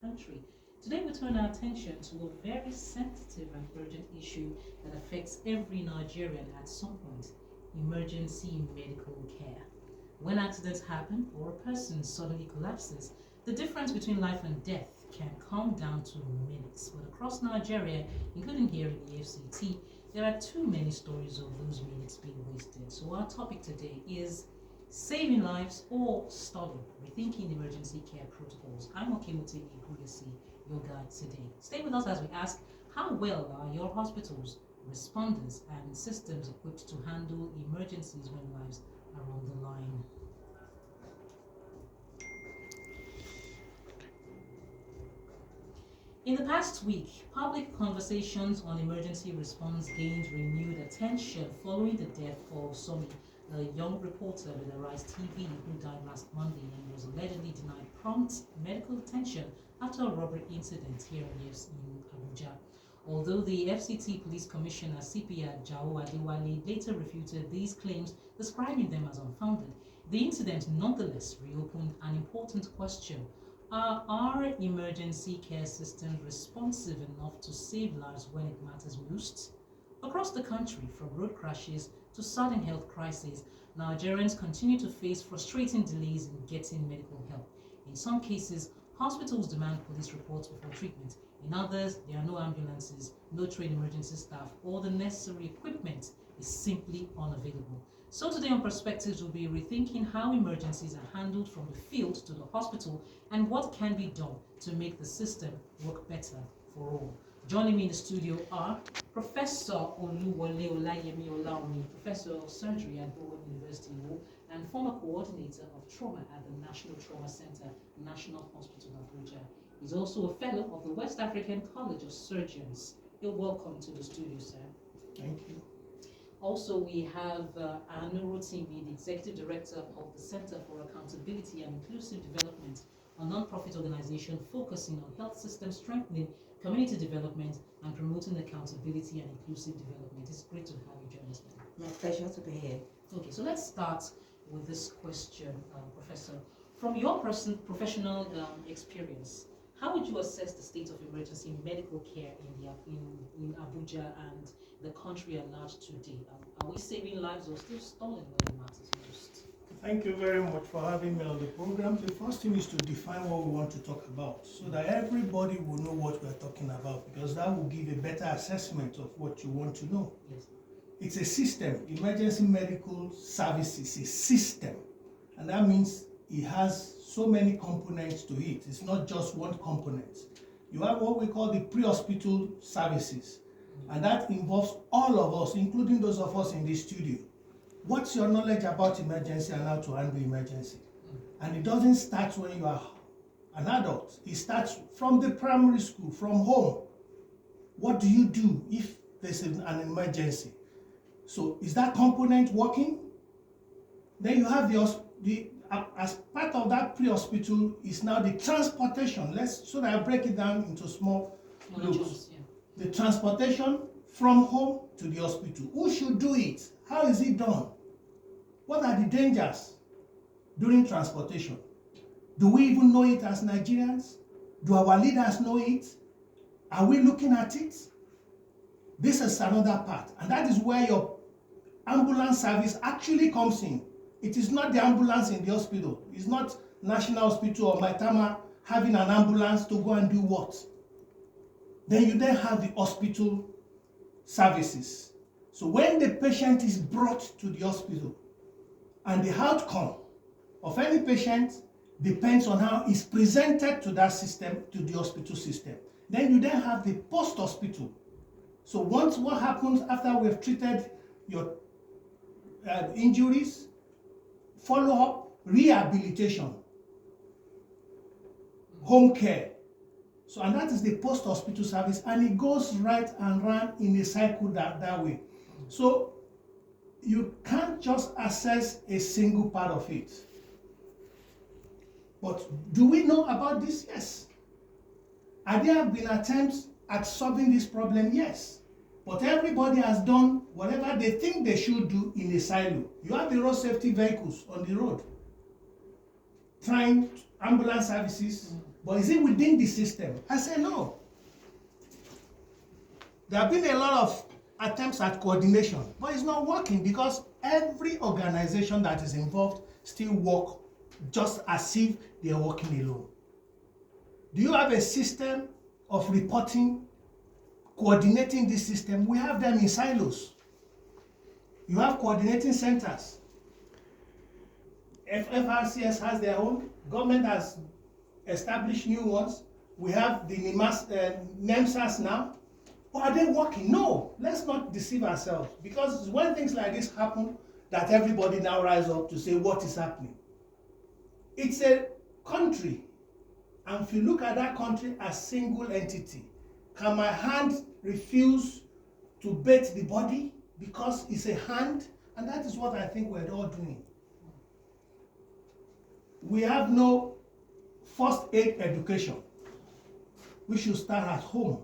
country. Today, we turn our attention to a very sensitive and urgent issue that affects every Nigerian at some point: emergency medical care. When accidents happen or a person suddenly collapses, the difference between life and death can come down to minutes. But across Nigeria, including here in the FCT, there are too many stories of those minutes being wasted. So, our topic today is saving lives or stalling, rethinking emergency care protocols. I'm Okemote Igulesi, your guide today. Stay with us as we ask, how well are your hospitals, responders, and systems equipped to handle emergencies when lives are on the line? In the past week, public conversations on emergency response gained renewed attention following the death of Somi, a young reporter with Arise TV who died last Monday and was allegedly denied prompt medical attention after a robbery incident here in Abuja. Although the FCT Police Commissioner CP Jao Adewale later refuted these claims, describing them as unfounded, the incident nonetheless reopened an important question: are our emergency care systems responsive enough to save lives when it matters most? Across the country, from road crashes to sudden health crises, Nigerians continue to face frustrating delays in getting medical help. In some cases, hospitals demand police reports before treatment. In others, there are no ambulances, no trained emergency staff, or the necessary equipment is simply unavailable. So today on Perspectives, we'll be rethinking how emergencies are handled from the field to the hospital and what can be done to make the system work better for all. Joining me in the studio are Professor Oluwole Olayemi Olaomi, Professor of Surgery at Bowen University Law, and former coordinator of trauma at the National Trauma Center, National Hospital Abuja. He's also a fellow of the West African College of Surgeons. You're welcome to the studio, sir. Thank you. Also, we have Rotimi, the Executive Director of the Center for Accountability and Inclusive Development, a non-profit organization focusing on health system strengthening, community development, and promoting accountability and inclusive development. It's great to have you join us, ma'am. My pleasure to be here. Okay, so let's start with this question, Professor. From your professional experience, how would you assess the state of emergency medical care in Abuja and the country at large today? Are we saving lives or still stalling when it matters most? Thank you very much for having me on the program. The first thing is to define what we want to talk about so that everybody will know what we're talking about, because that will give a better assessment of what you want to know. Yes. It's a system. Emergency medical service is a system, and that means it has so many components to it. It's not just one component. You have what we call the pre-hospital services, and that involves all of us, including those of us in the studio. What's your knowledge about emergency and how to handle emergency? And it doesn't start when you are an adult. It starts from the primary school, from home. What do you do if there's an emergency? So is that component working? Then you have the as part of that pre-hospital is now the transportation. So that I break it down into small loops. Yeah. The transportation from home to the hospital. Who should do it? How is it done? What are the dangers during transportation? Do we even know it as Nigerians? Do our leaders know it? Are we looking at it? This is another part, and that is where your ambulance service actually comes in. It is not the ambulance in the hospital. It's not National Hospital or Maitama having an ambulance to go and do what? Then you have the hospital services. So when the patient is brought to the hospital, and the outcome of any patient depends on how it's presented to that system, to the hospital system. Then you have the post-hospital. So what happens after we've treated your injuries? Follow-up, rehabilitation, home care. So, and that is the post-hospital service, and it goes right and round in a cycle that way. So you can't just assess a single part of it. But do we know about this? Yes. Have there been attempts at solving this problem? Yes. But everybody has done whatever they think they should do in a silo. You have the road safety vehicles on the road, trying ambulance services, But is it within the system? I say no. There have been a lot of attempts at coordination, but it's not working because every organization that is involved still work just as if they are working alone. Do you have a system of reporting, coordinating this system? We have them in silos. You have coordinating centers. FRCS has their own. Government has established new ones. We have the NEMSAS now. But are they working? No. Let's not deceive ourselves. Because when things like this happen, that everybody now rise up to say what is happening. It's a country. And if you look at that country as single entity, can my hand refuse to bathe the body because it's a hand? And that is what I think we're all doing. We have no first aid education. We should start at home.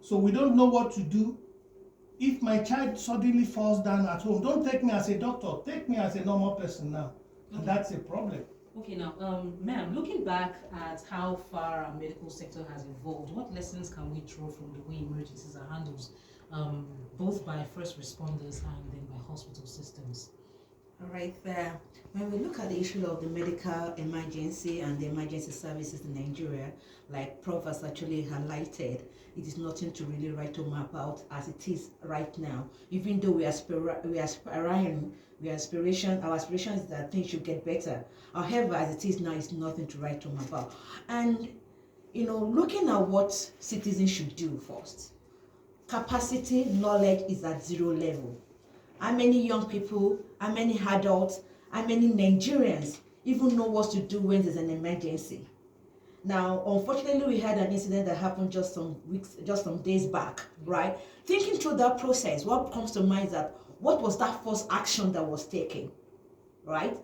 So we don't know what to do. If my child suddenly falls down at home, don't take me as a doctor, take me as a normal person now. And that's a problem. Okay, now, ma'am, looking back at how far our medical sector has evolved, what lessons can we draw from the way emergencies are handled, both by first responders and then by hospital systems? All right, when we look at the issue of the medical emergency and the emergency services in Nigeria, like Prof has actually highlighted, it is nothing to really write home about as it is right now. Even though our aspiration is that things should get better. However, as it is now, it's nothing to write home about. And, looking at what citizens should do first, capacity, knowledge is at zero level. How many young people, how many adults, how many Nigerians even know what to do when there's an emergency? Now, unfortunately, we had an incident that happened just some days back, right? Thinking through that process, what comes to mind is that what was that first action that was taken, right?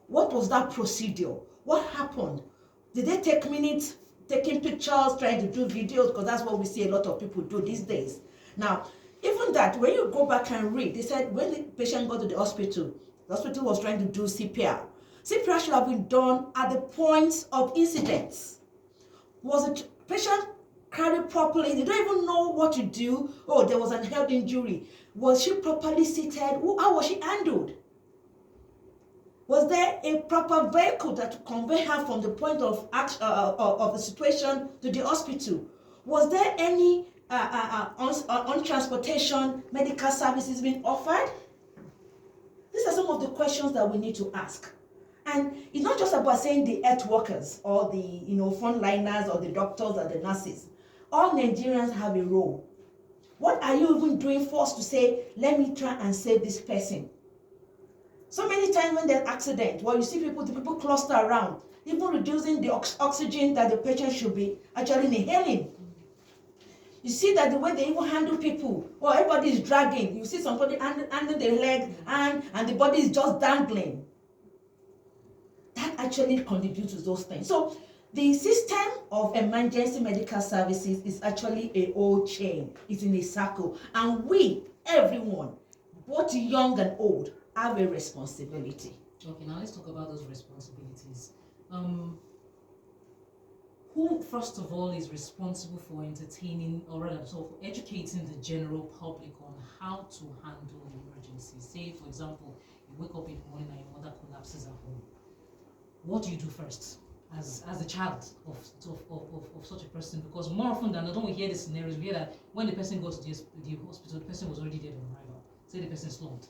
What was that procedure? What happened? Did they take minutes taking pictures, trying to do videos? Because that's what we see a lot of people do these days. Now, even that, when you go back and read, they said when the patient got to the hospital was trying to do CPR. CPR should have been done at the point of incidents. Was the patient carried properly? They don't even know what to do. Oh, there was an head injury. Was she properly seated? How was she handled? Was there a proper vehicle that convey her from the point of the situation to the hospital? Was there any on transportation medical services being offered? These are some of the questions that we need to ask. And it's not just about saying the health workers or the frontliners or the doctors or the nurses. All Nigerians have a role. What are you even doing first to say, let me try and save this person? So many times when there's accident, you see the people cluster around, even reducing the oxygen that the patient should be actually inhaling. You see that the way they even handle people, everybody is dragging. You see somebody handling their leg and the body is just dangling. That actually contributes to those things. So the system of emergency medical services is actually a whole chain. It's in a circle. And we, everyone, both young and old, have a responsibility. Okay, now let's talk about those responsibilities. Who, first of all, is responsible for entertaining, or rather, for educating the general public on how to handle emergencies? Say, for example, you wake up in the morning and your mother collapses at home. What do you do first as a child of such a person? Because more often than not, when we hear the scenarios, we hear that when the person goes to the hospital, the person was already dead on arrival. Say the person slumped.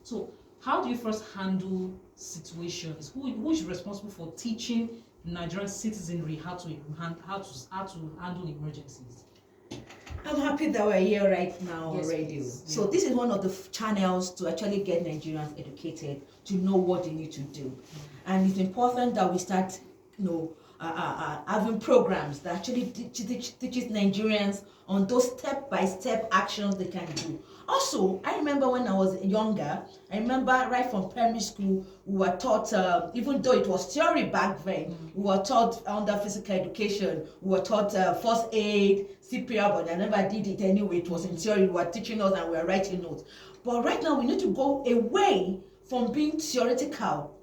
So how do you first handle situations? Who is responsible for teaching Nigerian citizenry how to handle emergencies? I'm happy that we're here right now Yes, on radio. please. So this is one of the channels to actually get Nigerians educated, to know what they need to do. And it's important that we start, having programs that actually teaches Nigerians on those step-by-step actions they can do. Also, I remember when I was younger, right from primary school, we were taught, even though it was theory back then, we were taught under physical education, we were taught first aid, CPR, but I never did it anyway. It was in theory, we were teaching us and we were writing notes. But right now, we need to go away from being theoretical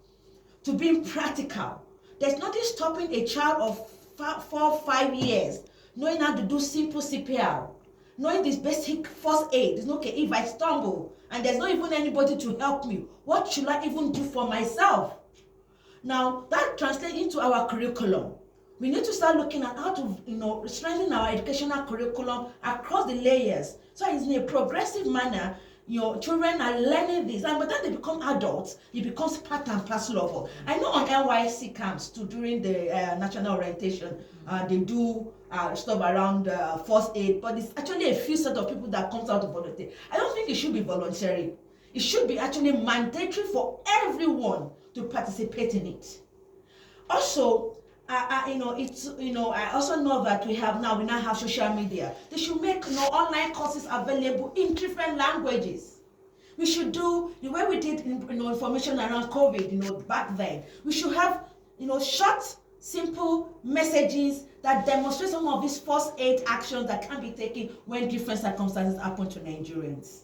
to being practical. There's nothing stopping a child of 4, 5 years knowing how to do simple CPR, knowing this basic first aid. It's okay if I stumble and there's not even anybody to help me. What should I even do for myself? Now, that translates into our curriculum. We need to start looking at how to, strengthen our educational curriculum across the layers. So it's in a progressive manner. Children are learning this, and by the time they become adults, it becomes part and parcel of it. I know on NYC camps too, during the national orientation, they do stuff around first aid, but it's actually a few set of people that comes out to volunteer. I don't think it should be voluntary. It should be actually mandatory for everyone to participate in it. Also, I also know that we now have social media. They should make online courses available in different languages. We should do the way we did information around COVID, back then. We should have short, simple messages that demonstrate some of these first aid actions that can be taken when different circumstances happen to Nigerians.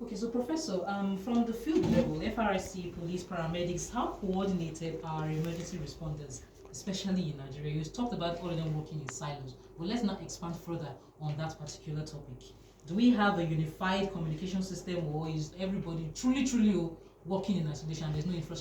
Okay, so Professor, from the field level, FRIC, police, paramedics, how coordinated are emergency responders, especially in Nigeria? You talked about all of them working in silos, but let's now expand further on that particular topic. Do we have a unified communication system, or is everybody truly working in isolation? There's no infrastructure